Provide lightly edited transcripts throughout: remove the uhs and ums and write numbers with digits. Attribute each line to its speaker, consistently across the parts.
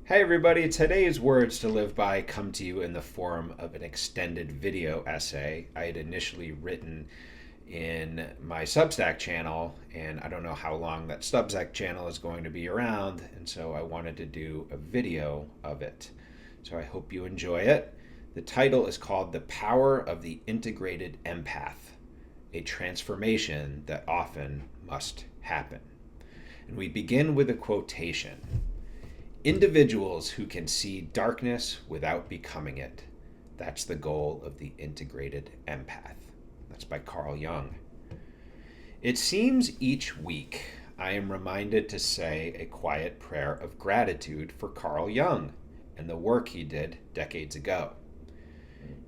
Speaker 1: Hey everybody, today's words to live by come to you in the form of an extended video essay I had initially written in my Substack channel, and I don't know how long that Substack channel is going to be around, and so I wanted to do a video of it. So I hope you enjoy it. The title is called The Power of the Integrated Empath, a transformation that often must happen. And we begin with a quotation. Individuals who can see darkness without becoming it. That's the goal of the integrated empath. That's by Carl Jung. It seems each week I am reminded to say a quiet prayer of gratitude for Carl Jung and the work he did decades ago.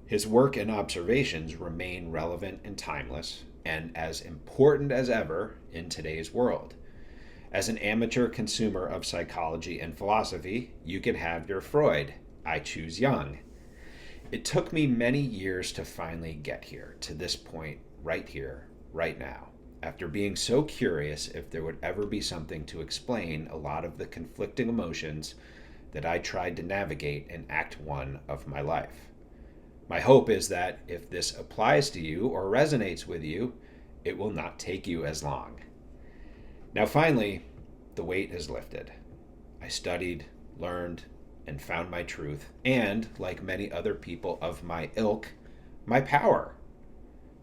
Speaker 1: His work and observations remain relevant and timeless, and as important as ever in today's world. As an amateur consumer of psychology and philosophy, you can have your Freud. I choose Jung. It took me many years to finally get here, to this point, right here, right now, after being so curious if there would ever be something to explain a lot of the conflicting emotions that I tried to navigate in Act 1 of my life. My hope is that if this applies to you or resonates with you, it will not take you as long. Now, finally, the weight is lifted. I studied, learned, and found my truth, and, like many other people of my ilk, my power.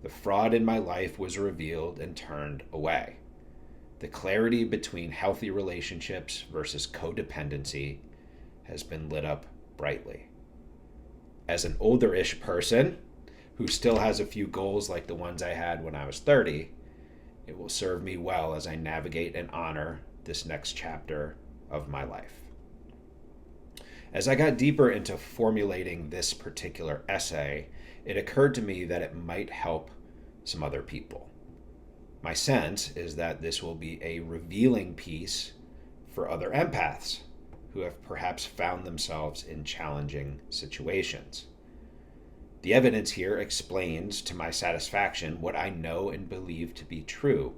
Speaker 1: The fraud in my life was revealed and turned away. The clarity between healthy relationships versus codependency has been lit up brightly. As an older-ish person who still has a few goals like the ones I had when I was 30, it will serve me well as I navigate and honor this next chapter of my life. As I got deeper into formulating this particular essay, it occurred to me that it might help some other people. My sense is that this will be a revealing piece for other empaths who have perhaps found themselves in challenging situations. The evidence here explains to my satisfaction what I know and believe to be true,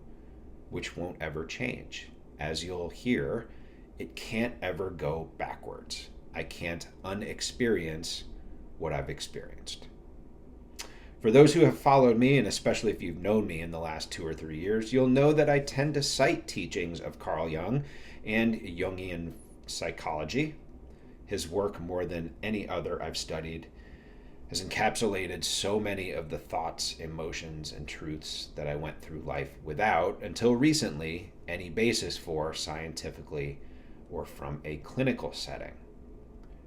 Speaker 1: which won't ever change. As you'll hear, it can't ever go backwards. I can't unexperience what I've experienced. For those who have followed me, and especially if you've known me in the last 2 or 3 years, you'll know that I tend to cite teachings of Carl Jung and Jungian psychology. His work, more than any other I've studied, has encapsulated so many of the thoughts, emotions, and truths that I went through life without, until recently, any basis for scientifically or from a clinical setting.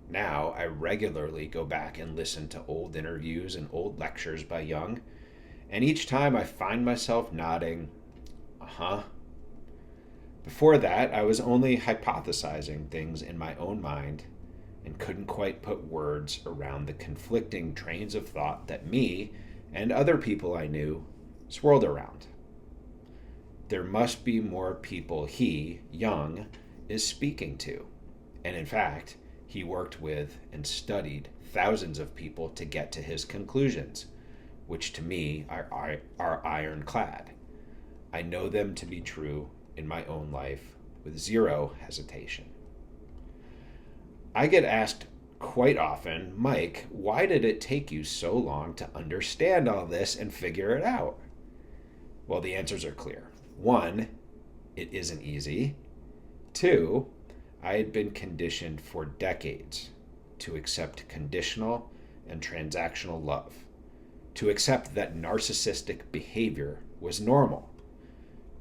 Speaker 1: Now, I regularly go back and listen to old interviews and old lectures by Jung, and each time I find myself nodding, uh-huh. Before that, I was only hypothesizing things in my own mind and couldn't quite put words around the conflicting trains of thought that me and other people I knew swirled around. There must be more people he, Jung, is speaking to. And in fact, he worked with and studied thousands of people to get to his conclusions, which to me are ironclad. I know them to be true in my own life with zero hesitation. I get asked quite often, Mike, why did it take you so long to understand all this and figure it out? Well, the answers are clear. 1, it isn't easy. 2, I had been conditioned for decades to accept conditional and transactional love, to accept that narcissistic behavior was normal,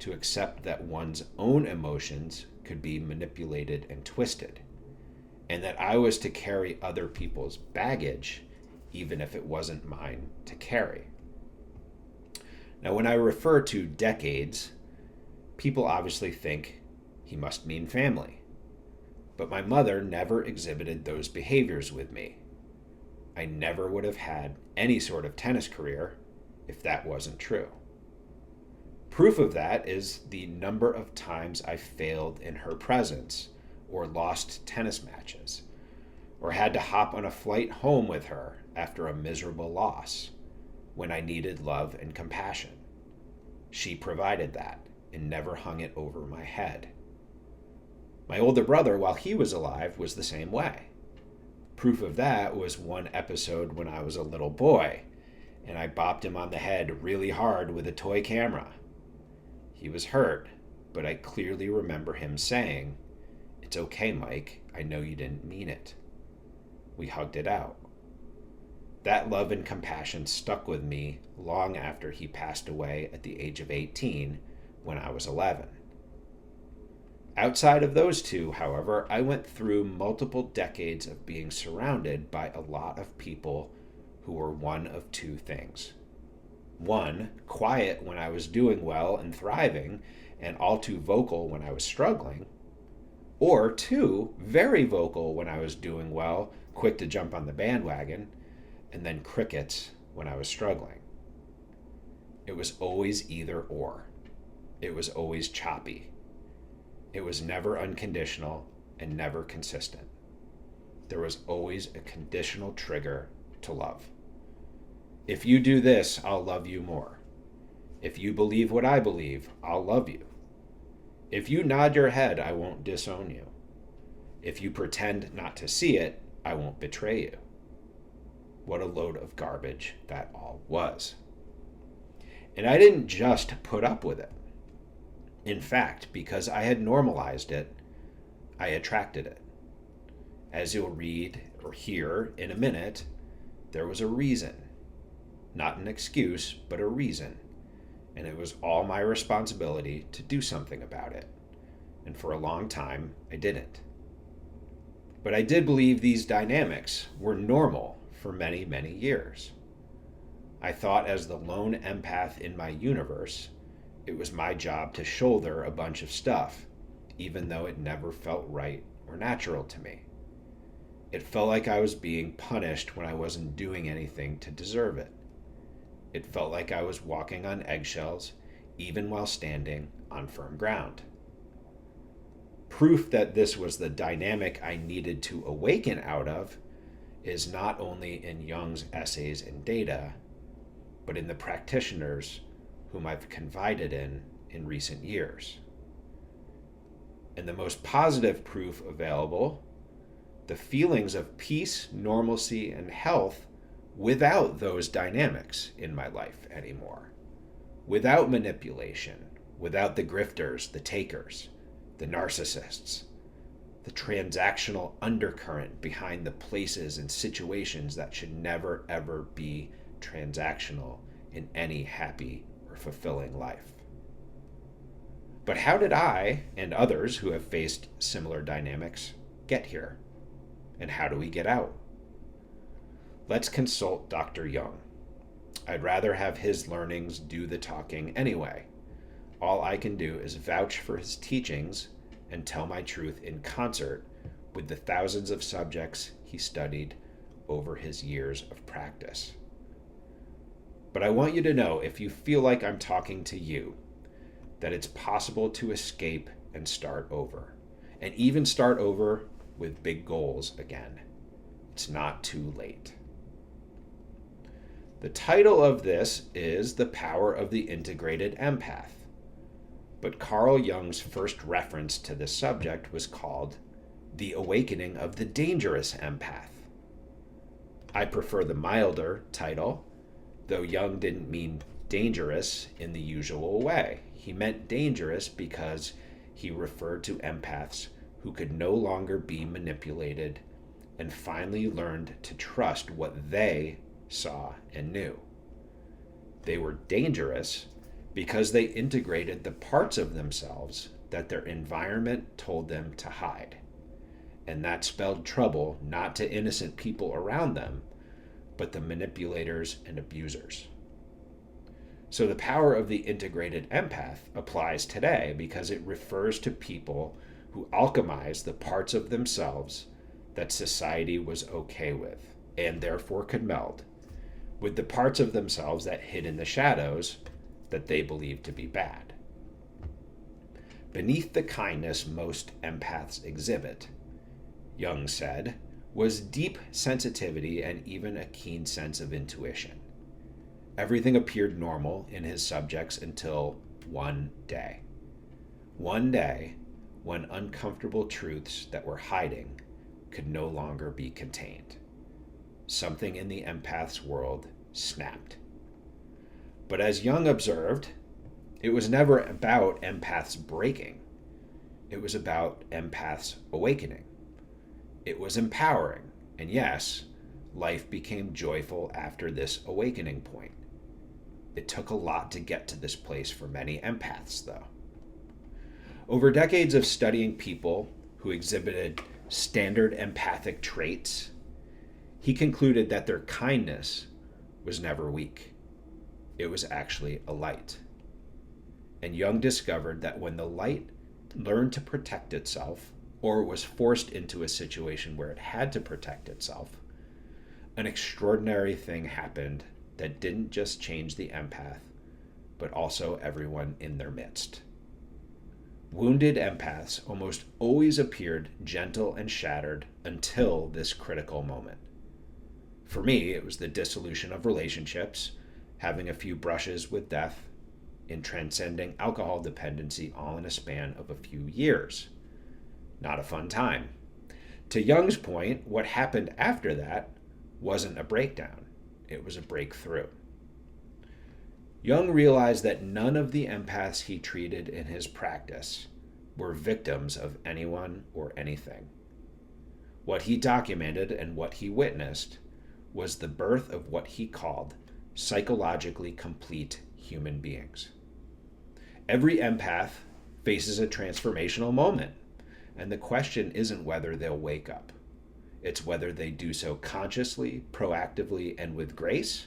Speaker 1: to accept that one's own emotions could be manipulated and twisted, and that I was to carry other people's baggage, even if it wasn't mine to carry. Now, when I refer to decades, people obviously think he must mean family. But my mother never exhibited those behaviors with me. I never would have had any sort of tennis career if that wasn't true. Proof of that is the number of times I failed in her presence, or lost tennis matches, or had to hop on a flight home with her after a miserable loss when I needed love and compassion. She provided that and never hung it over my head. My older brother, while he was alive, was the same way. Proof of that was one episode when I was a little boy, and I bopped him on the head really hard with a toy camera. He was hurt, but I clearly remember him saying, "It's okay, Mike. I know you didn't mean it." We hugged it out. That love and compassion stuck with me long after he passed away at the age of 18 when I was 11. Outside of those two, however, I went through multiple decades of being surrounded by a lot of people who were one of two things. One, quiet when I was doing well and thriving, and all too vocal when I was struggling. Or two, very vocal when I was doing well, quick to jump on the bandwagon, and then crickets when I was struggling. It was always either or. It was always choppy. It was never unconditional and never consistent. There was always a conditional trigger to love. If you do this, I'll love you more. If you believe what I believe, I'll love you. If you nod your head, I won't disown you. If you pretend not to see it, I won't betray you. What a load of garbage that all was. And I didn't just put up with it. In fact, because I had normalized it, I attracted it. As you'll read or hear in a minute, there was a reason. Not an excuse, but a reason. And it was all my responsibility to do something about it. And for a long time, I didn't. But I did believe these dynamics were normal for many, many years. I thought as the lone empath in my universe, it was my job to shoulder a bunch of stuff, even though it never felt right or natural to me. It felt like I was being punished when I wasn't doing anything to deserve it. It felt like I was walking on eggshells, even while standing on firm ground. Proof that this was the dynamic I needed to awaken out of is not only in Jung's essays and data, but in the practitioners whom I've confided in recent years. And the most positive proof available, the feelings of peace, normalcy, and health without those dynamics in my life anymore. Without manipulation, without the grifters, the takers, the narcissists, the transactional undercurrent behind the places and situations that should never ever be transactional in any happy or fulfilling life. But how did I and others who have faced similar dynamics get here? And how do we get out? Let's consult Dr. Jung. I'd rather have his learnings do the talking anyway. All I can do is vouch for his teachings and tell my truth in concert with the thousands of subjects he studied over his years of practice. But I want you to know, if you feel like I'm talking to you, that it's possible to escape and start over, and even start over with big goals again. It's not too late. The title of this is The Power of the Integrated Empath. But Carl Jung's first reference to this subject was called The Awakening of the Dangerous Empath. I prefer the milder title, though Jung didn't mean dangerous in the usual way. He meant dangerous because he referred to empaths who could no longer be manipulated and finally learned to trust what they saw and knew. They were dangerous because they integrated the parts of themselves that their environment told them to hide. And that spelled trouble not to innocent people around them, but the manipulators and abusers. So the power of the integrated empath applies today because it refers to people who alchemize the parts of themselves that society was okay with, and therefore could meld, with the parts of themselves that hid in the shadows that they believed to be bad. Beneath the kindness most empaths exhibit, Jung said, was deep sensitivity and even a keen sense of intuition. Everything appeared normal in his subjects until one day. One day, when uncomfortable truths that were hiding could no longer be contained. Something in the empath's world snapped. But as Jung observed, it was never about empaths breaking. It was about empaths awakening. It was empowering, and yes, life became joyful after this awakening point. It took a lot to get to this place for many empaths, though. Over decades of studying people who exhibited standard empathic traits, he concluded that their kindness was never weak. It was actually a light. And Jung discovered that when the light learned to protect itself, or was forced into a situation where it had to protect itself, an extraordinary thing happened that didn't just change the empath, but also everyone in their midst. Wounded empaths almost always appeared gentle and shattered until this critical moment. For me, it was the dissolution of relationships, having a few brushes with death, and transcending alcohol dependency all in a span of a few years. Not a fun time. To Jung's point, what happened after that wasn't a breakdown, it was a breakthrough. Jung realized that none of the empaths he treated in his practice were victims of anyone or anything. What he documented and what he witnessed was the birth of what he called psychologically complete human beings. Every empath faces a transformational moment, and the question isn't whether they'll wake up. It's whether they do so consciously, proactively, and with grace,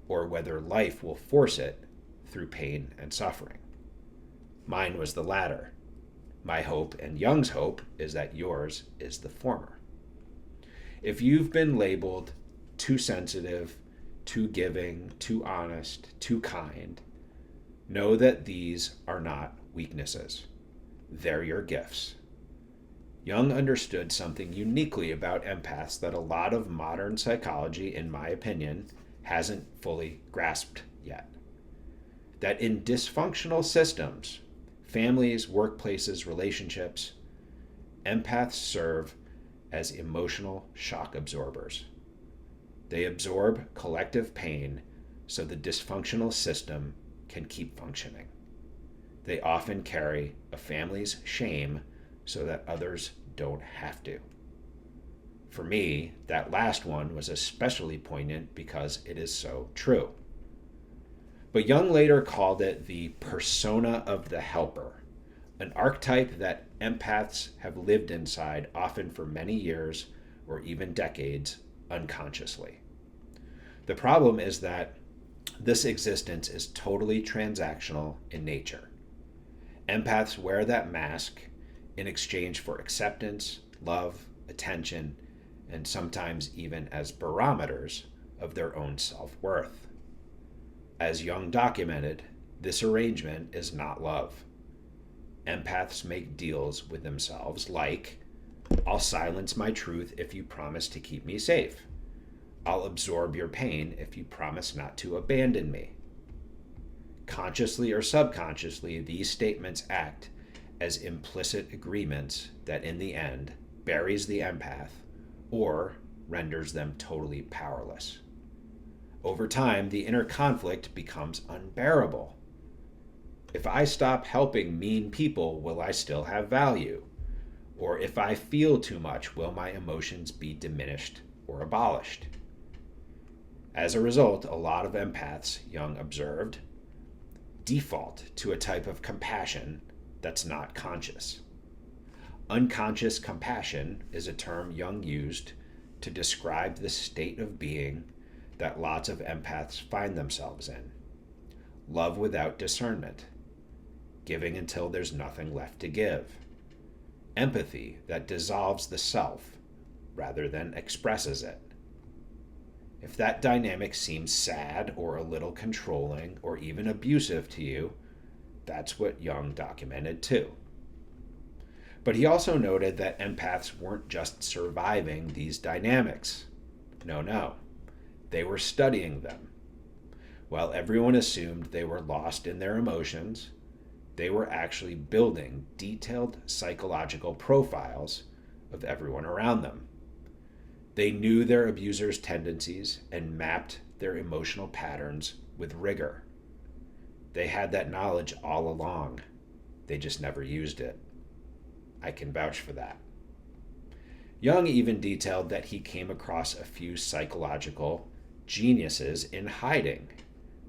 Speaker 1: or whether life will force it through pain and suffering. Mine was the latter. My hope and Jung's hope is that yours is the former. If you've been labeled too sensitive, too giving, too honest, too kind, know that these are not weaknesses. They're your gifts. Jung understood something uniquely about empaths that a lot of modern psychology, in my opinion, hasn't fully grasped yet. That in dysfunctional systems, families, workplaces, relationships, empaths serve as emotional shock absorbers. They absorb collective pain so the dysfunctional system can keep functioning. They often carry a family's shame so that others don't have to. For me, that last one was especially poignant because it is so true. But Jung later called it the persona of the helper, an archetype that empaths have lived inside often for many years or even decades unconsciously. The problem is that this existence is totally transactional in nature. Empaths wear that mask in exchange for acceptance, love, attention, and sometimes even as barometers of their own self-worth. As Jung documented, this arrangement is not love. Empaths make deals with themselves like, I'll silence my truth if you promise to keep me safe. I'll absorb your pain if you promise not to abandon me. Consciously or subconsciously, these statements act as implicit agreements that in the end buries the empath or renders them totally powerless. Over time, the inner conflict becomes unbearable. If I stop helping mean people, will I still have value? Or if I feel too much, will my emotions be diminished or abolished? As a result, a lot of empaths, Jung observed, default to a type of compassion that's not conscious. Unconscious compassion is a term Jung used to describe the state of being that lots of empaths find themselves in. Love without discernment, giving until there's nothing left to give. Empathy that dissolves the self rather than expresses it. If that dynamic seems sad or a little controlling or even abusive to you, that's what Jung documented too. But he also noted that empaths weren't just surviving these dynamics. No. They were studying them. While everyone assumed they were lost in their emotions, They were actually building detailed psychological profiles of everyone around them. They knew their abusers' tendencies and mapped their emotional patterns with rigor. They had that knowledge all along. They just never used it. I can vouch for that. Jung even detailed that he came across a few psychological geniuses in hiding,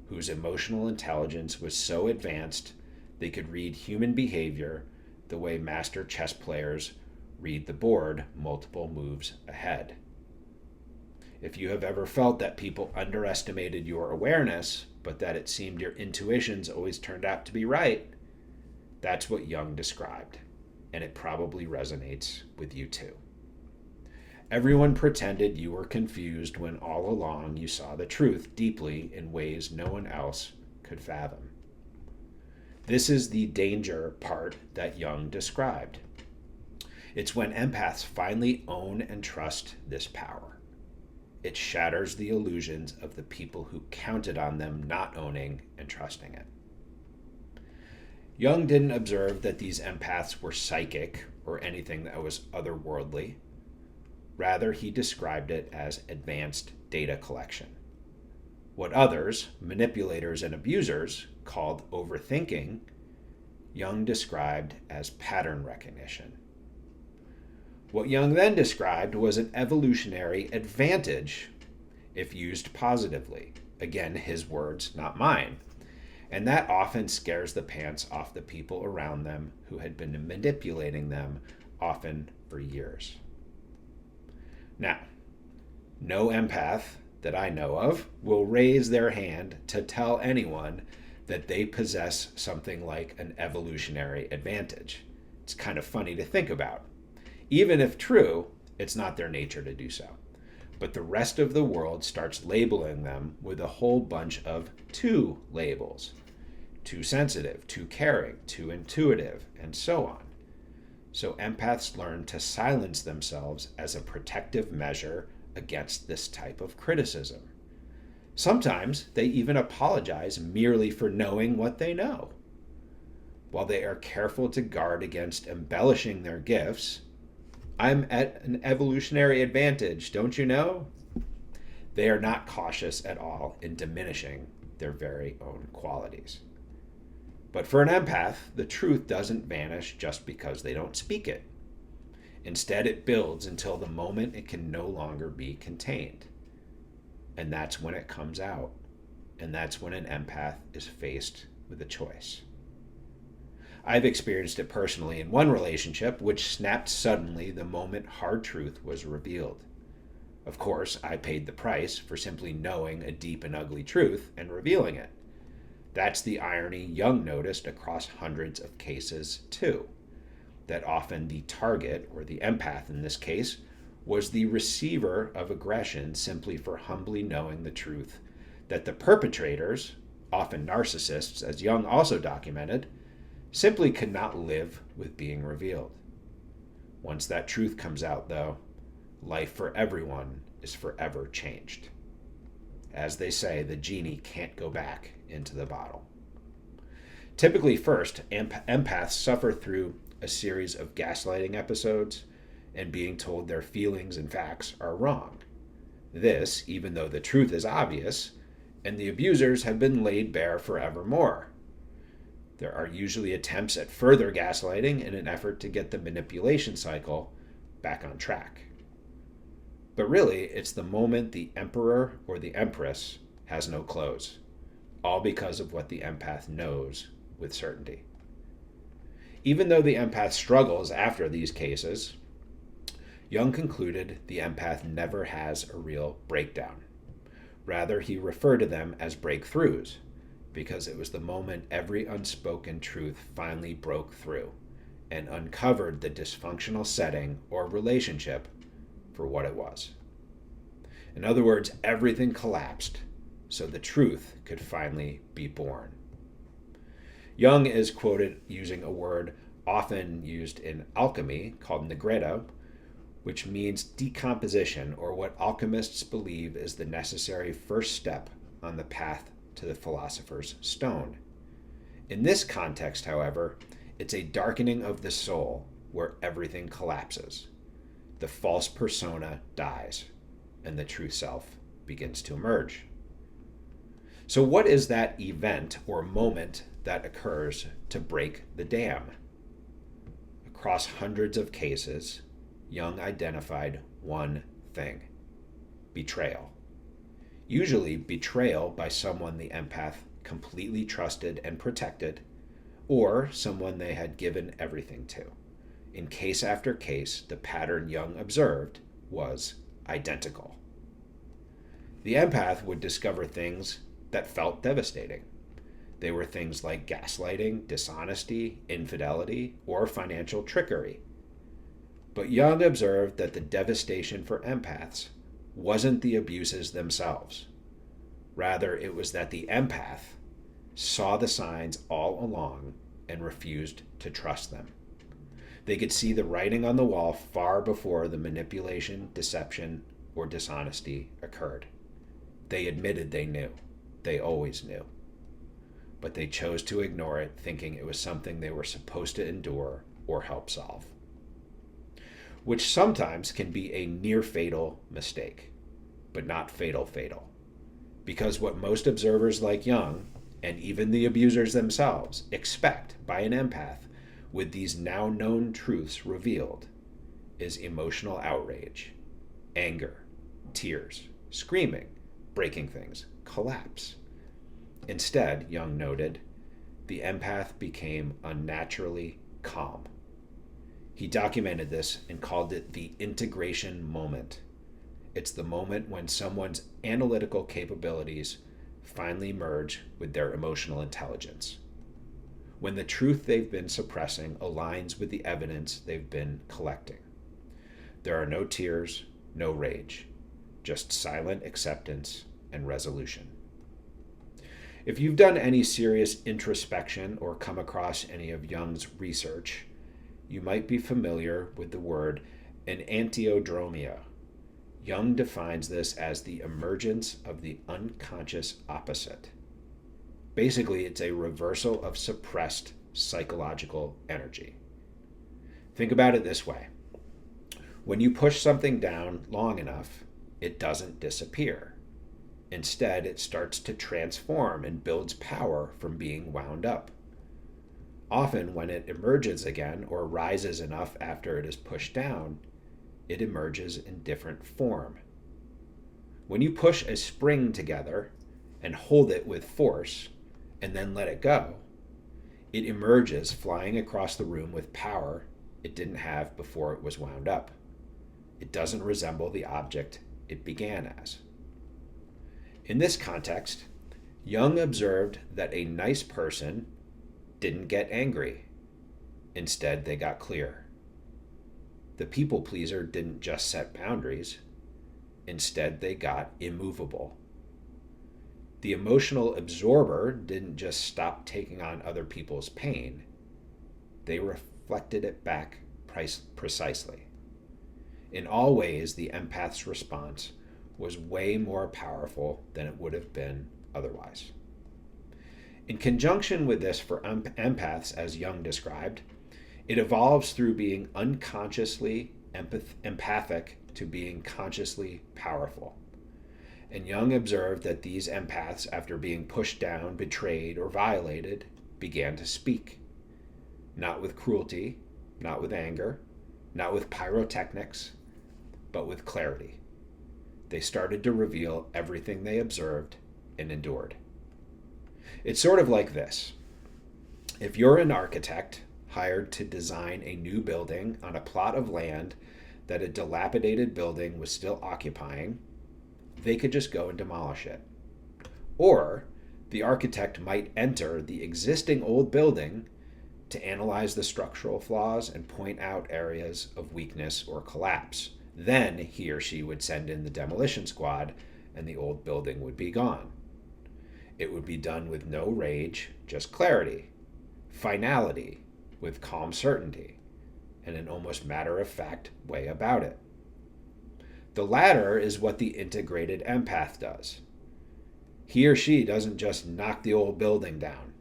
Speaker 1: whose emotional intelligence was so advanced they could read human behavior the way master chess players read the board multiple moves ahead. If you have ever felt that people underestimated your awareness, but that it seemed your intuitions always turned out to be right, that's what Jung described, and it probably resonates with you too. Everyone pretended you were confused when all along you saw the truth deeply in ways no one else could fathom. This is the danger part that Jung described. It's when empaths finally own and trust this power. It shatters the illusions of the people who counted on them not owning and trusting it. Jung didn't observe that these empaths were psychic or anything that was otherworldly. Rather, he described it as advanced data collection. What others, manipulators and abusers, called overthinking, Jung described as pattern recognition. What Jung then described was an evolutionary advantage if used positively. Again, his words, not mine. And that often scares the pants off the people around them who had been manipulating them, often for years. Now, no empath that I know of will raise their hand to tell anyone that they possess something like an evolutionary advantage. It's kind of funny to think about. Even if true, it's not their nature to do so. But the rest of the world starts labeling them with a whole bunch of too labels. Too sensitive, too caring, too intuitive, and so on. So empaths learn to silence themselves as a protective measure against this type of criticism. Sometimes they even apologize merely for knowing what they know. While they are careful to guard against embellishing their gifts, I'm at an evolutionary advantage, don't you know? They are not cautious at all in diminishing their very own qualities. But for an empath, the truth doesn't vanish just because they don't speak it. Instead, it builds until the moment it can no longer be contained. And that's when it comes out. And that's when an empath is faced with a choice. I've experienced it personally in one relationship, which snapped suddenly the moment hard truth was revealed. Of course, I paid the price for simply knowing a deep and ugly truth and revealing it. That's the irony Jung noticed across hundreds of cases, too. That often the target, or the empath in this case, was the receiver of aggression simply for humbly knowing the truth that the perpetrators, often narcissists, as Jung also documented, simply could not live with being revealed. Once that truth comes out, though, life for everyone is forever changed. As they say, the genie can't go back into the bottle. Typically, first, empaths suffer through a series of gaslighting episodes and being told their feelings and facts are wrong. This, even though the truth is obvious, and the abusers have been laid bare forevermore. There are usually attempts at further gaslighting in an effort to get the manipulation cycle back on track. But really, it's the moment the emperor or the empress has no clothes, all because of what the empath knows with certainty. Even though the empath struggles after these cases, Jung concluded the empath never has a real breakdown. Rather, he referred to them as breakthroughs, because it was the moment every unspoken truth finally broke through and uncovered the dysfunctional setting or relationship for what it was. In other words, everything collapsed so the truth could finally be born. Jung is quoted using a word often used in alchemy called nigredo, which means decomposition, or what alchemists believe is the necessary first step on the path to the philosopher's stone. In this context, however, it's a darkening of the soul where everything collapses. The false persona dies, and the true self begins to emerge. So, what is that event or moment that occurs to break the dam? Across hundreds of cases, Jung identified one thing: betrayal. Usually, betrayal by someone the empath completely trusted and protected, or someone they had given everything to. In case after case, the pattern Jung observed was identical. The empath would discover things that felt devastating. They were things like gaslighting, dishonesty, infidelity, or financial trickery. But Jung observed that the devastation for empaths wasn't the abuses themselves. Rather, it was that the empath saw the signs all along and refused to trust them. They could see the writing on the wall far before the manipulation, deception, or dishonesty occurred. They admitted they knew. They always knew. But they chose to ignore it, thinking it was something they were supposed to endure or help solve, which sometimes can be a near fatal mistake, but not fatal. Because what most observers like Jung, and even the abusers themselves, expect by an empath with these now known truths revealed is emotional outrage, anger, tears, screaming, breaking things, collapse. Instead, Jung noted, the empath became unnaturally calm. He documented this and called it the integration moment. It's the moment when someone's analytical capabilities finally merge with their emotional intelligence. When the truth they've been suppressing aligns with the evidence they've been collecting. There are no tears, no rage, just silent acceptance and resolution. If you've done any serious introspection or come across any of Jung's research, you might be familiar with the word enantiodromia. Jung defines this as the emergence of the unconscious opposite. Basically, it's a reversal of suppressed psychological energy. Think about it this way. When you push something down long enough, it doesn't disappear. Instead, it starts to transform and builds power from being wound up. Often, when it emerges again or rises enough after it is pushed down, it emerges in different form. When you push a spring together and hold it with force and then let it go, it emerges flying across the room with power it didn't have before it was wound up. It doesn't resemble the object it began as. In this context, Jung observed that a nice person didn't get angry. Instead, they got clear. The people pleaser didn't just set boundaries. Instead, they got immovable. The emotional absorber didn't just stop taking on other people's pain. They reflected it back precisely. In all ways, the empath's response was way more powerful than it would have been otherwise. In conjunction with this for empaths, as Jung described, it evolves through being unconsciously empathic to being consciously powerful. And Jung observed that these empaths, after being pushed down, betrayed, or violated, began to speak. Not with cruelty, not with anger, not with pyrotechnics, but with clarity. They started to reveal everything they observed and endured. It's sort of like this. If you're an architect hired to design a new building on a plot of land that a dilapidated building was still occupying, they could just go and demolish it. Or the architect might enter the existing old building to analyze the structural flaws and point out areas of weakness or collapse. Then he or she would send in the demolition squad and the old building would be gone. It would be done with no rage, just clarity, finality, with calm certainty, and an almost matter-of-fact way about it. The latter is what the integrated empath does. He or she doesn't just knock the old building down.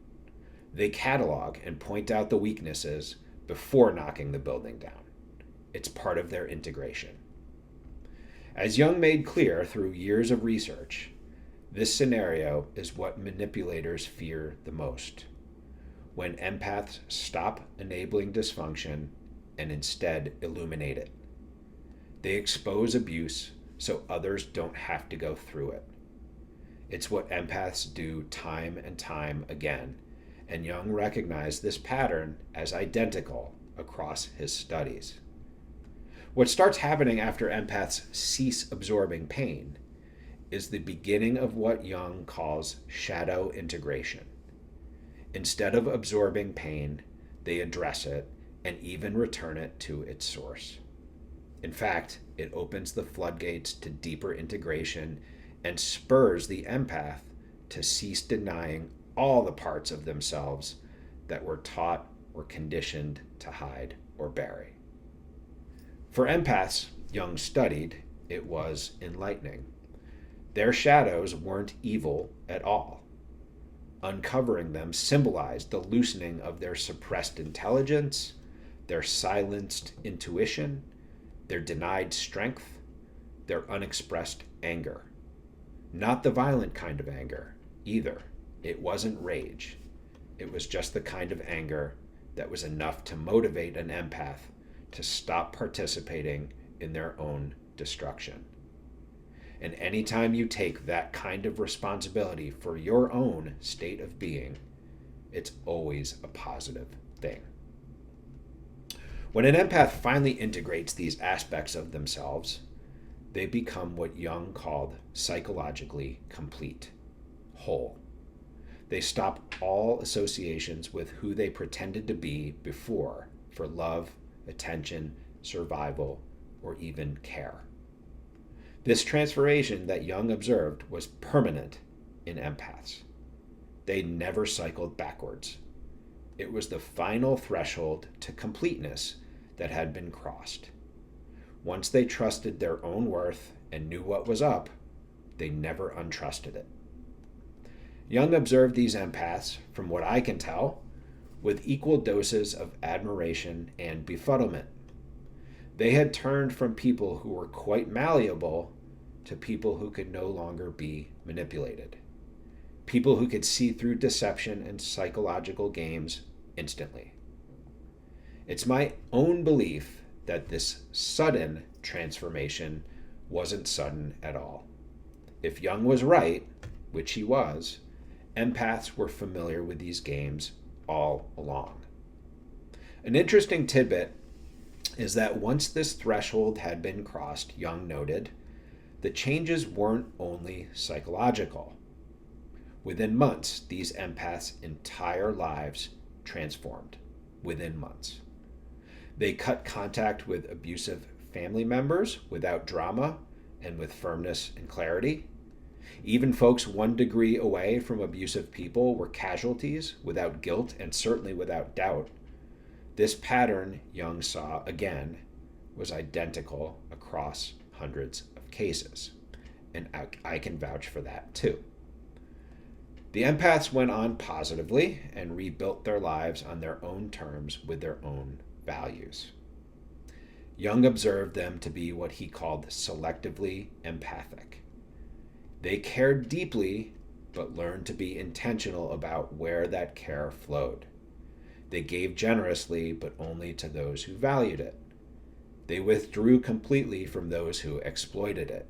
Speaker 1: They catalog and point out the weaknesses before knocking the building down. It's part of their integration. As Jung made clear through years of research, this scenario is what manipulators fear the most. When empaths stop enabling dysfunction and instead illuminate it. They expose abuse so others don't have to go through it. It's what empaths do time and time again, and Jung recognized this pattern as identical across his studies. What starts happening after empaths cease absorbing pain is the beginning of what Jung calls shadow integration. Instead of absorbing pain, they address it and even return it to its source. In fact, it opens the floodgates to deeper integration and spurs the empath to cease denying all the parts of themselves that were taught or conditioned to hide or bury. For empaths Jung studied, it was enlightening. Their shadows weren't evil at all. Uncovering them symbolized the loosening of their suppressed intelligence, their silenced intuition, their denied strength, their unexpressed anger. Not the violent kind of anger, either. It wasn't rage. It was just the kind of anger that was enough to motivate an empath to stop participating in their own destruction. And anytime you take that kind of responsibility for your own state of being, it's always a positive thing. When an empath finally integrates these aspects of themselves, they become what Jung called psychologically complete, whole. They stop all associations with who they pretended to be before for love, attention, survival, or even care. This transformation that Jung observed was permanent in empaths. They never cycled backwards. It was the final threshold to completeness that had been crossed. Once they trusted their own worth and knew what was up, they never untrusted it. Jung observed these empaths, from what I can tell, with equal doses of admiration and befuddlement. They had turned from people who were quite malleable to people who could no longer be manipulated. People who could see through deception and psychological games instantly. It's my own belief that this sudden transformation wasn't sudden at all. If Jung was right, which he was, empaths were familiar with these games all along. An interesting tidbit is that once this threshold had been crossed, Jung noted, the changes weren't only psychological. Within months, these empaths' entire lives transformed. Within months. They cut contact with abusive family members without drama and with firmness and clarity. Even folks 1 degree away from abusive people were casualties without guilt and certainly without doubt. This pattern, Jung saw again, was identical across hundreds of cases. And I can vouch for that too. The empaths went on positively and rebuilt their lives on their own terms with their own values. Jung observed them to be what he called selectively empathic. They cared deeply, but learned to be intentional about where that care flowed. They gave generously, but only to those who valued it. They withdrew completely from those who exploited it.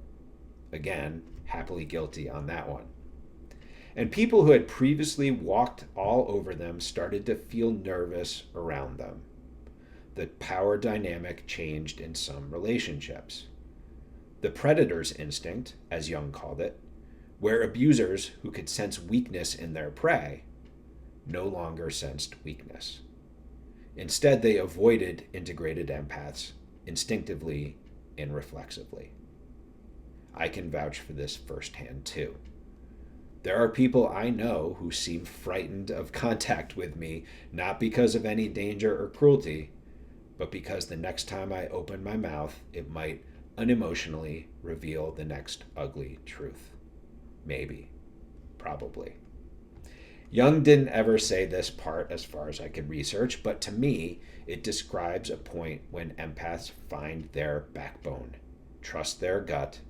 Speaker 1: Again, happily guilty on that one. And people who had previously walked all over them started to feel nervous around them. The power dynamic changed in some relationships. The predator's instinct, as Jung called it, where abusers who could sense weakness in their prey no longer sensed weakness. Instead, they avoided integrated empaths instinctively and reflexively. I can vouch for this firsthand too. There are people I know who seem frightened of contact with me, not because of any danger or cruelty, but because the next time I open my mouth, it might unemotionally reveal the next ugly truth. Maybe. Probably. Jung didn't ever say this part as far as I could research, but to me, it describes a point when empaths find their backbone, trust their gut,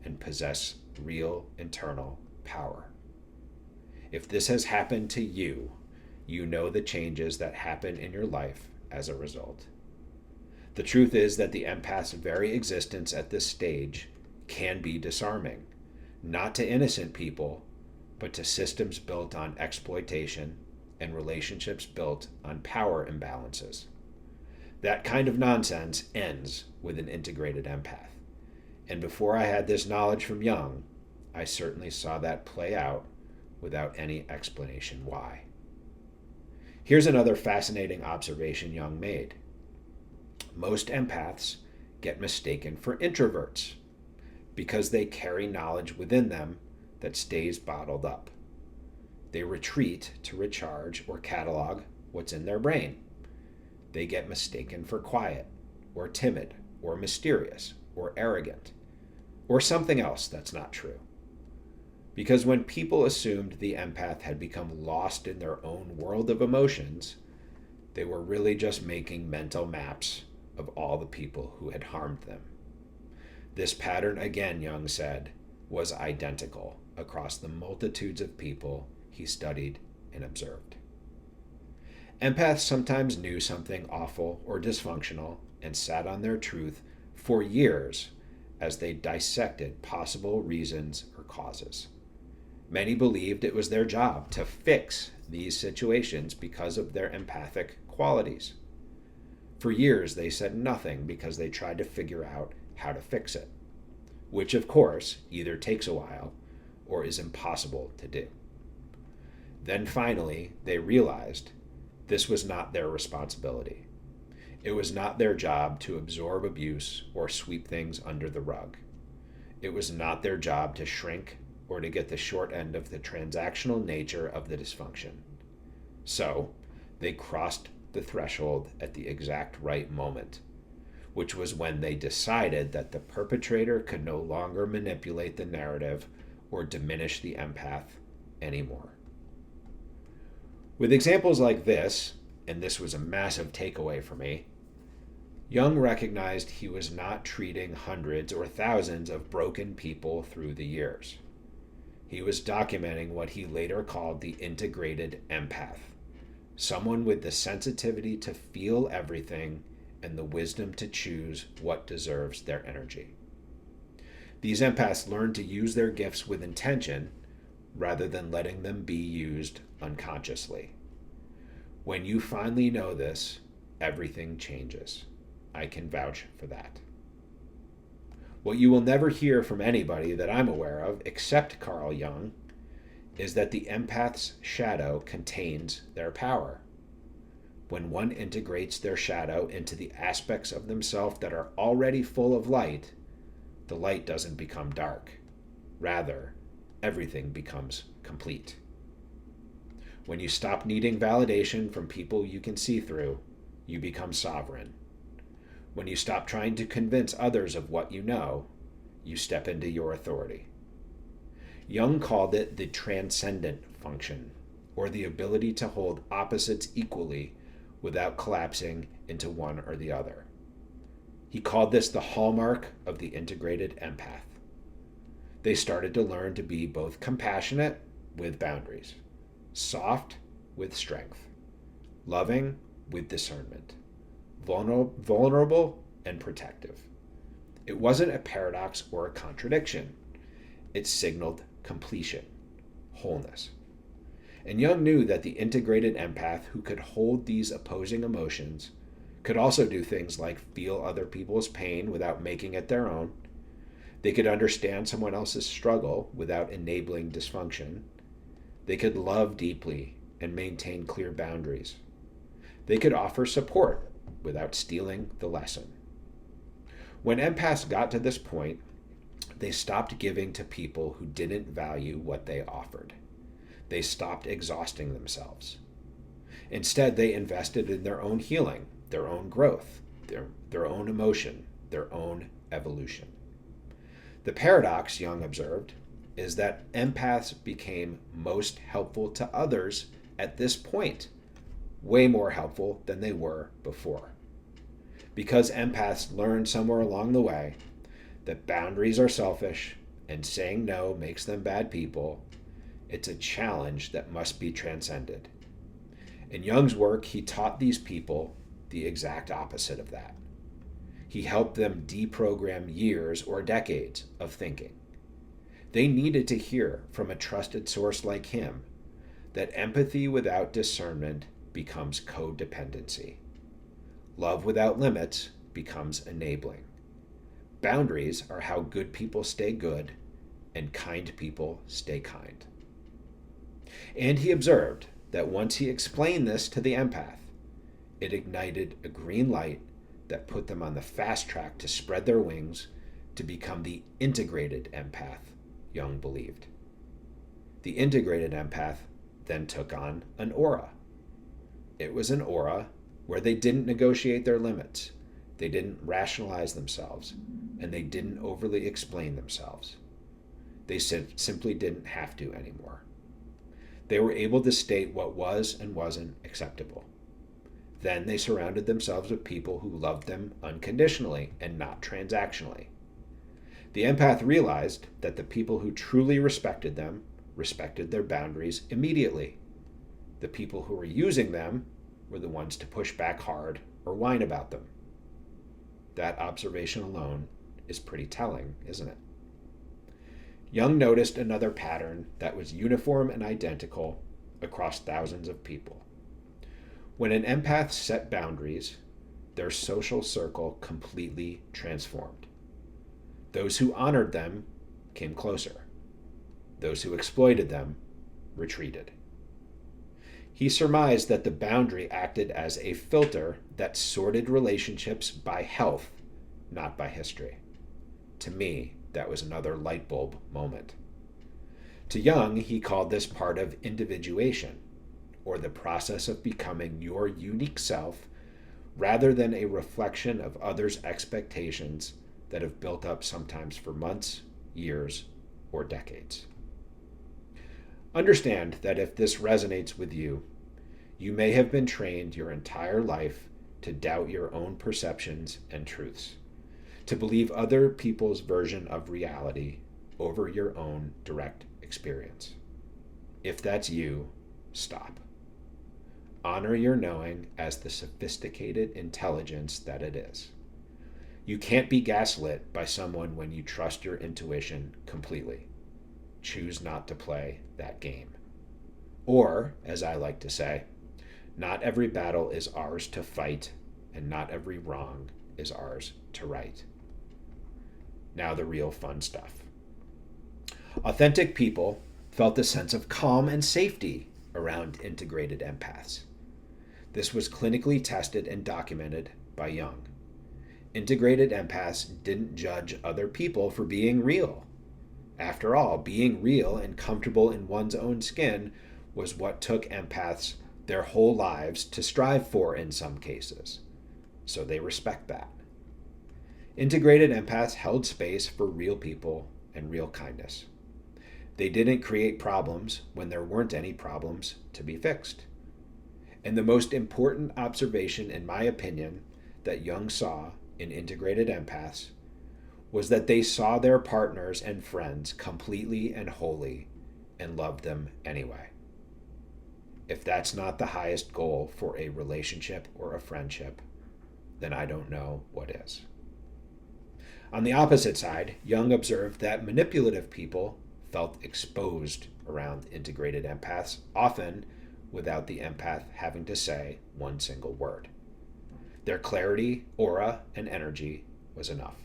Speaker 1: and possess real internal power. If this has happened to you, you know the changes that happen in your life as a result. The truth is that the empath's very existence at this stage can be disarming, not to innocent people, but to systems built on exploitation and relationships built on power imbalances. That kind of nonsense ends with an integrated empath. And before I had this knowledge from Jung, I certainly saw that play out without any explanation why. Here's another fascinating observation Jung made. Most empaths get mistaken for introverts because they carry knowledge within them that stays bottled up. They retreat to recharge or catalog what's in their brain. They get mistaken for quiet, or timid, or mysterious, or arrogant, or something else that's not true. Because when people assumed the empath had become lost in their own world of emotions, they were really just making mental maps of all the people who had harmed them. This pattern, again, Jung said, was identical across the multitudes of people he studied and observed. Empaths sometimes knew something awful or dysfunctional and sat on their truth for years as they dissected possible reasons or causes. Many believed it was their job to fix these situations because of their empathic qualities. For years, they said nothing because they tried to figure out how to fix it, which, of course, either takes a while or is impossible to do. Then finally, they realized this was not their responsibility. It was not their job to absorb abuse or sweep things under the rug. It was not their job to shrink or to get the short end of the transactional nature of the dysfunction. So, they crossed the threshold at the exact right moment, which was when they decided that the perpetrator could no longer manipulate the narrative or diminish the empath anymore. With examples like this, and this was a massive takeaway for me, Jung recognized he was not treating hundreds or thousands of broken people through the years. He was documenting what he later called the integrated empath, someone with the sensitivity to feel everything and the wisdom to choose what deserves their energy. These empaths learn to use their gifts with intention rather than letting them be used unconsciously. When you finally know this, everything changes. I can vouch for that. What you will never hear from anybody that I'm aware of, except Carl Jung, is that the empath's shadow contains their power. When one integrates their shadow into the aspects of themselves that are already full of light, the light doesn't become dark. Rather, everything becomes complete. When you stop needing validation from people you can see through, you become sovereign. When you stop trying to convince others of what you know, you step into your authority. Jung called it the transcendent function, or the ability to hold opposites equally without collapsing into one or the other. He called this the hallmark of the integrated empath. They started to learn to be both compassionate with boundaries, soft with strength, loving with discernment, vulnerable and protective. It wasn't a paradox or a contradiction. It signaled completion, wholeness. And Jung knew that the integrated empath who could hold these opposing emotions could also do things like feel other people's pain without making it their own. They could understand someone else's struggle without enabling dysfunction. They could love deeply and maintain clear boundaries. They could offer support without stealing the lesson. When empaths got to this point, they stopped giving to people who didn't value what they offered. They stopped exhausting themselves. Instead, they invested in their own healing, their own growth, their own emotion, their own evolution. The paradox, Jung observed, is that empaths became most helpful to others at this point, way more helpful than they were before. Because empaths learned somewhere along the way that boundaries are selfish and saying no makes them bad people, it's a challenge that must be transcended. In Jung's work, he taught these people the exact opposite of that. He helped them deprogram years or decades of thinking. They needed to hear from a trusted source like him that empathy without discernment becomes codependency. Love without limits becomes enabling. Boundaries are how good people stay good and kind people stay kind. And he observed that once he explained this to the empath, it ignited a green light that put them on the fast track to spread their wings to become the integrated empath Jung believed. The integrated empath then took on an aura. It was an aura where they didn't negotiate their limits, they didn't rationalize themselves, and they didn't overly explain themselves. They simply didn't have to anymore. They were able to state what was and wasn't acceptable. Then they surrounded themselves with people who loved them unconditionally and not transactionally. The empath realized that the people who truly respected them respected their boundaries immediately. The people who were using them were the ones to push back hard or whine about them. That observation alone is pretty telling, isn't it? Jung noticed another pattern that was uniform and identical across thousands of people. When an empath set boundaries, their social circle completely transformed. Those who honored them came closer. Those who exploited them retreated. He surmised that the boundary acted as a filter that sorted relationships by health, not by history. To me, that was another light bulb moment. To Jung, he called this part of individuation, or the process of becoming your unique self rather than a reflection of others' expectations that have built up sometimes for months, years, or decades. Understand that if this resonates with you, you may have been trained your entire life to doubt your own perceptions and truths, to believe other people's version of reality over your own direct experience. If that's you, stop. Honor your knowing as the sophisticated intelligence that it is. You can't be gaslit by someone when you trust your intuition completely. Choose not to play that game. Or, as I like to say, not every battle is ours to fight, and not every wrong is ours to right. Now the real fun stuff. Authentic people felt a sense of calm and safety around integrated empaths. This was clinically tested and documented by Jung. Integrated empaths didn't judge other people for being real. After all, being real and comfortable in one's own skin was what took empaths their whole lives to strive for in some cases. So they respect that. Integrated empaths held space for real people and real kindness. They didn't create problems when there weren't any problems to be fixed. And the most important observation, in my opinion, that Jung saw in integrated empaths was that they saw their partners and friends completely and wholly and loved them anyway. If that's not the highest goal for a relationship or a friendship, then I don't know what is. On the opposite side, Jung observed that manipulative people felt exposed around integrated empaths, often without the empath having to say one single word. Their clarity, aura, and energy was enough.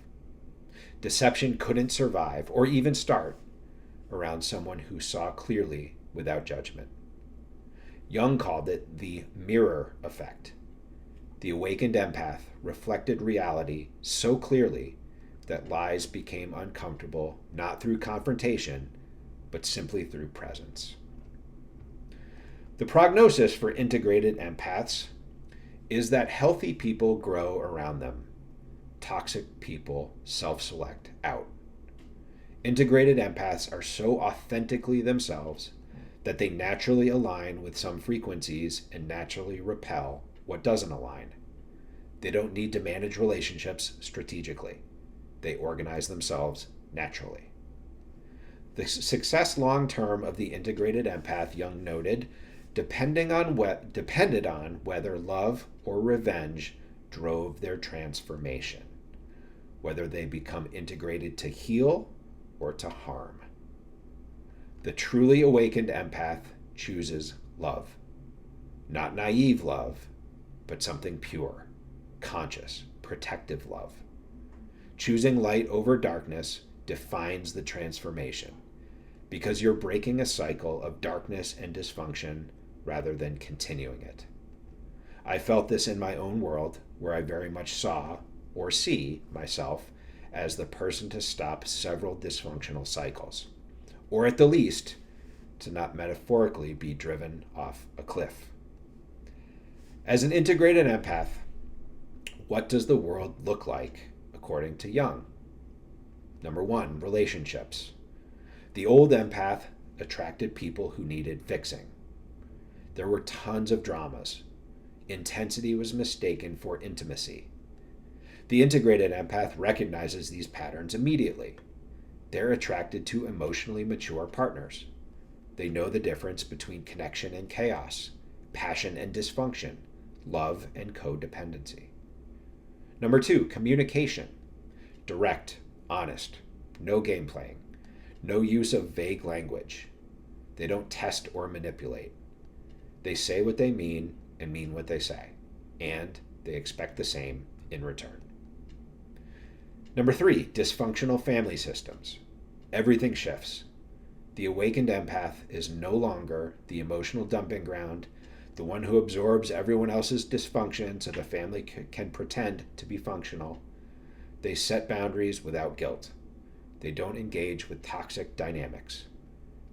Speaker 1: Deception couldn't survive or even start around someone who saw clearly without judgment. Jung called it the mirror effect. The awakened empath reflected reality so clearly that lies became uncomfortable not through confrontation, but simply through presence. The prognosis for integrated empaths is that healthy people grow around them. Toxic people self-select out. Integrated empaths are so authentically themselves that they naturally align with some frequencies and naturally repel what doesn't align. They don't need to manage relationships strategically. They organize themselves naturally. The success long term of the integrated empath, Jung noted, depended on whether love or revenge drove their transformation, whether they become integrated to heal or to harm. The truly awakened empath chooses love. Not naive love, but something pure, conscious, protective love. Choosing light over darkness defines the transformation, because you're breaking a cycle of darkness and dysfunction rather than continuing it. I felt this in my own world, where I very much saw or see myself as the person to stop several dysfunctional cycles, or at the least, to not metaphorically be driven off a cliff. As an integrated empath, what does the world look like according to Jung? Number one, relationships. The old empath attracted people who needed fixing. There were tons of dramas. Intensity was mistaken for intimacy. The integrated empath recognizes these patterns immediately. They're attracted to emotionally mature partners. They know the difference between connection and chaos, passion and dysfunction, love and codependency. Number two, communication. Direct, honest, no game playing, no use of vague language. They don't test or manipulate. They say what they mean and mean what they say, and they expect the same in return. Number three, dysfunctional family systems. Everything shifts. The awakened empath is no longer the emotional dumping ground, the one who absorbs everyone else's dysfunction so the family can pretend to be functional. They set boundaries without guilt. They don't engage with toxic dynamics.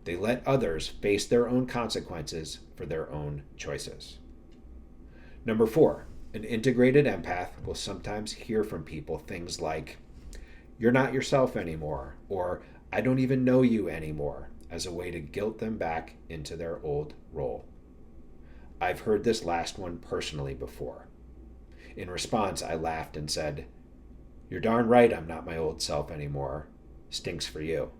Speaker 1: They let others face their own consequences for their own choices. Number four, an integrated empath will sometimes hear from people things like, "You're not yourself anymore," or "I don't even know you anymore," as a way to guilt them back into their old role. I've heard this last one personally before. In response, I laughed and said, "You're darn right I'm not my old self anymore. Stinks for you."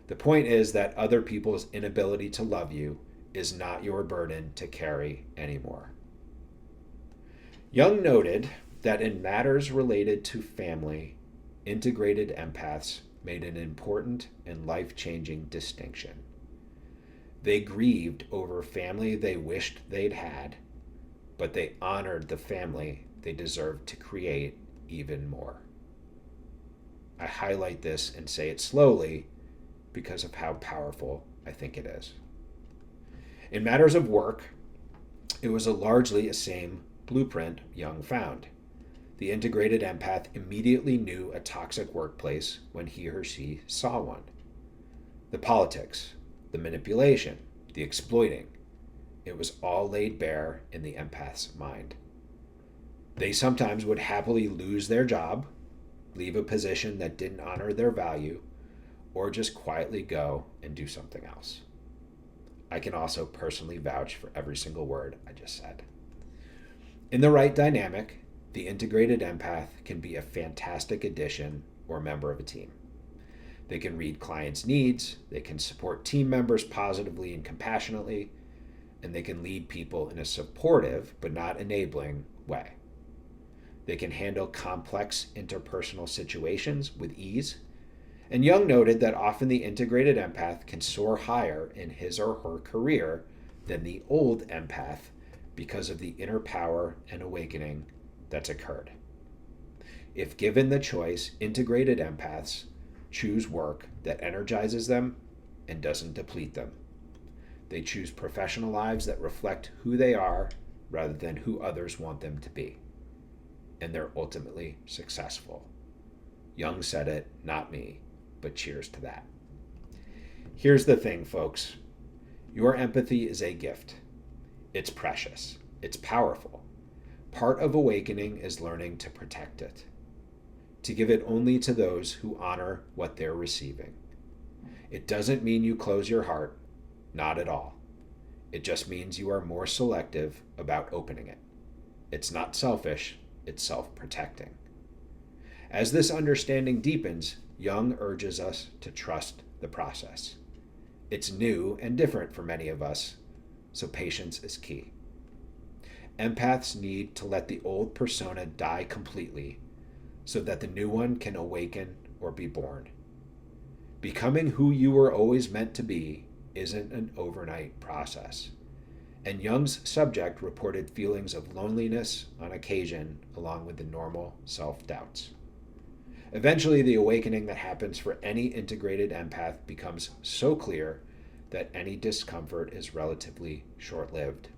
Speaker 1: The point is that other people's inability to love you is not your burden to carry anymore. Jung noted that in matters related to family, integrated empaths made an important and life-changing distinction. They grieved over family they wished they'd had, but they honored the family they deserved to create even more. I highlight this and say it slowly because of how powerful I think it is. In matters of work, it was largely the same blueprint Jung found. The integrated empath immediately knew a toxic workplace when he or she saw one. The politics, the manipulation, the exploiting, it was all laid bare in the empath's mind. They sometimes would happily lose their job, leave a position that didn't honor their value, or just quietly go and do something else. I can also personally vouch for every single word I just said. In the right dynamic, the integrated empath can be a fantastic addition or member of a team. They can read clients' needs, they can support team members positively and compassionately, and they can lead people in a supportive but not enabling way. They can handle complex interpersonal situations with ease. And Jung noted that often the integrated empath can soar higher in his or her career than the old empath because of the inner power and awakening that's occurred. If given the choice, integrated empaths choose work that energizes them and doesn't deplete them. They choose professional lives that reflect who they are rather than who others want them to be. And they're ultimately successful. Jung said it, not me, but cheers to that. Here's the thing, folks. Your empathy is a gift. It's precious. It's powerful. Part of awakening is learning to protect it. to give it only to those who honor what they're receiving. It doesn't mean you close your heart, not at all. It just means you are more selective about opening it. It's not selfish, it's self-protecting. As this understanding deepens, Jung urges us to trust the process. It's new and different for many of us, so patience is key. Empaths need to let the old persona die completely so that the new one can awaken or be born. Becoming who you were always meant to be isn't an overnight process. And Jung's subject reported feelings of loneliness on occasion, along with the normal self-doubts. Eventually, the awakening that happens for any integrated empath becomes so clear that any discomfort is relatively short-lived.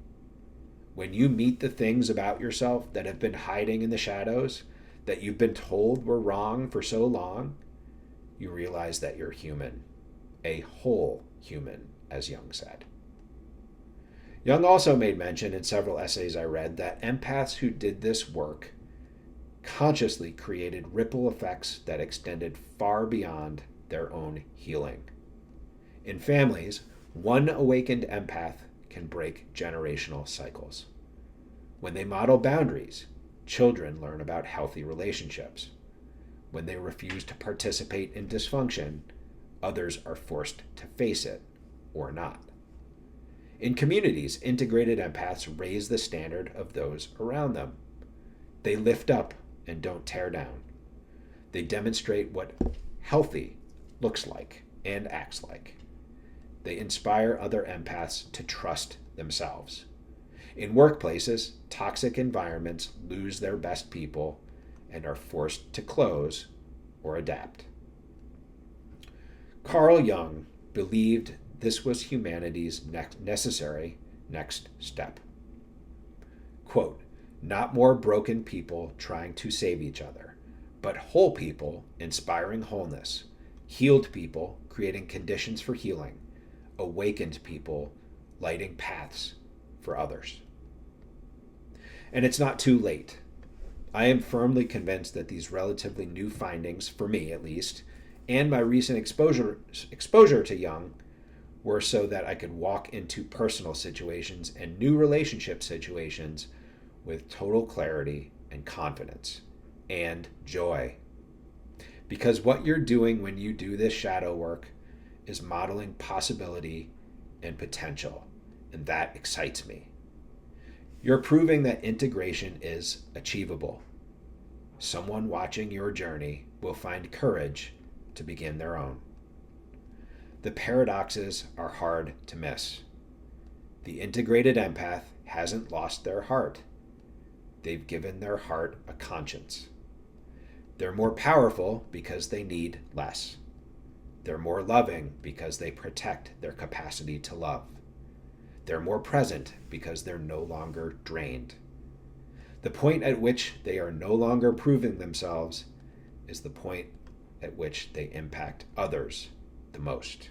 Speaker 1: When you meet the things about yourself that have been hiding in the shadows, that you've been told were wrong for so long, you realize that you're human, a whole human, as Jung said. Jung also made mention in several essays I read that empaths who did this work consciously created ripple effects that extended far beyond their own healing. In families, one awakened empath can break generational cycles. When they model boundaries, children learn about healthy relationships. When they refuse to participate in dysfunction, others are forced to face it or not. In communities, integrated empaths raise the standard of those around them. They lift up and don't tear down. They demonstrate what healthy looks like and acts like. They inspire other empaths to trust themselves. In workplaces, toxic environments lose their best people and are forced to close or adapt. Carl Jung believed this was humanity's necessary next step. Quote, not more broken people trying to save each other, but whole people inspiring wholeness, healed people creating conditions for healing, awakened people lighting paths for others. And it's not too late. I am firmly convinced that these relatively new findings, for me at least, and my recent exposure to Jung were so that I could walk into personal situations and new relationship situations with total clarity and confidence and joy. Because what you're doing when you do this shadow work is modeling possibility and potential, and that excites me. You're proving that integration is achievable. Someone watching your journey will find courage to begin their own. The paradoxes are hard to miss. The integrated empath hasn't lost their heart. They've given their heart a conscience. They're more powerful because they need less. They're more loving because they protect their capacity to love. They're more present because they're no longer drained. The point at which they are no longer proving themselves is the point at which they impact others the most.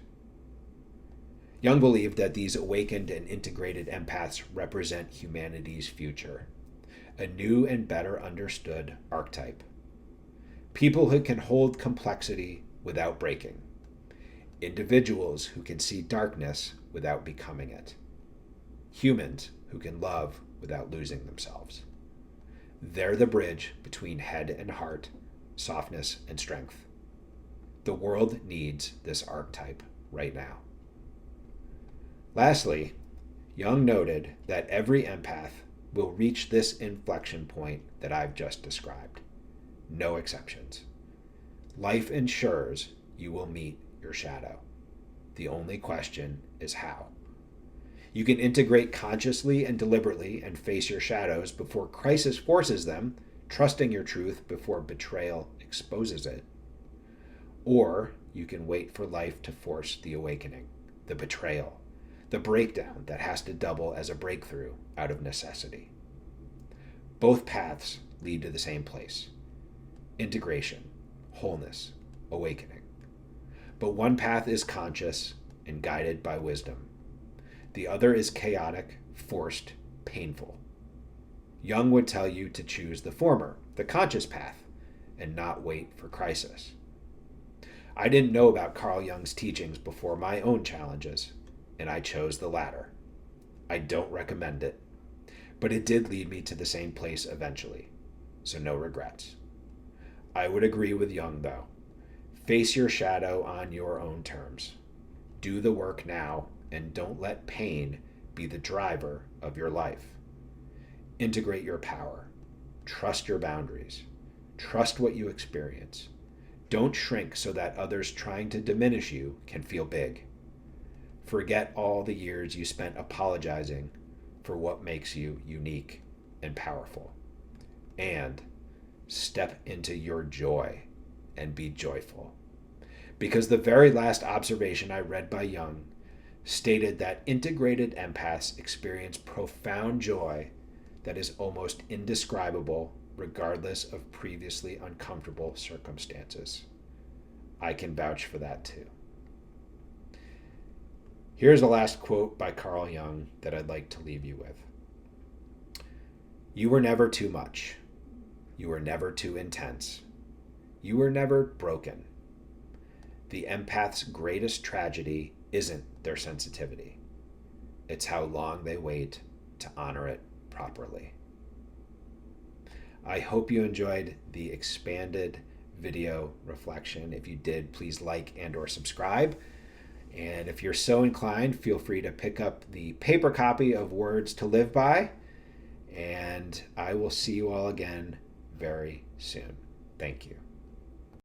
Speaker 1: Jung believed that these awakened and integrated empaths represent humanity's future, a new and better understood archetype. People who can hold complexity without breaking. Individuals who can see darkness without becoming it. Humans who can love without losing themselves. They're the bridge between head and heart, softness and strength. The world needs this archetype right now. Lastly, Jung noted that every empath will reach this inflection point that I've just described. No exceptions. Life ensures you will meet your shadow. The only question is how. You can integrate consciously and deliberately and face your shadows before crisis forces them, trusting your truth before betrayal exposes it. Or you can wait for life to force the awakening, the betrayal, the breakdown that has to double as a breakthrough out of necessity. Both paths lead to the same place: integration, wholeness, awakening. But one path is conscious and guided by wisdom. The other is chaotic, forced, painful. Jung would tell you to choose the former, the conscious path, and not wait for crisis. I didn't know about Carl Jung's teachings before my own challenges, and I chose the latter. I don't recommend it, but it did lead me to the same place eventually, so no regrets. I would agree with Jung, though. Face your shadow on your own terms. Do the work now, and don't let pain be the driver of your life. Integrate your power. Trust your boundaries. Trust what you experience. Don't shrink so that others trying to diminish you can feel big. Forget all the years you spent apologizing for what makes you unique and powerful. And step into your joy and be joyful. Because the very last observation I read by Jung stated that integrated empaths experience profound joy that is almost indescribable regardless of previously uncomfortable circumstances. I can vouch for that too. Here's the last quote by Carl Jung that I'd like to leave you with. You were never too much. You were never too intense. You were never broken. The empath's greatest tragedy isn't their sensitivity. It's how long they wait to honor it properly. I hope you enjoyed the expanded video reflection. If you did, please like and or subscribe. And if you're so inclined, feel free to pick up the paper copy of Words to Live By. And I will see you all again very soon. Thank you.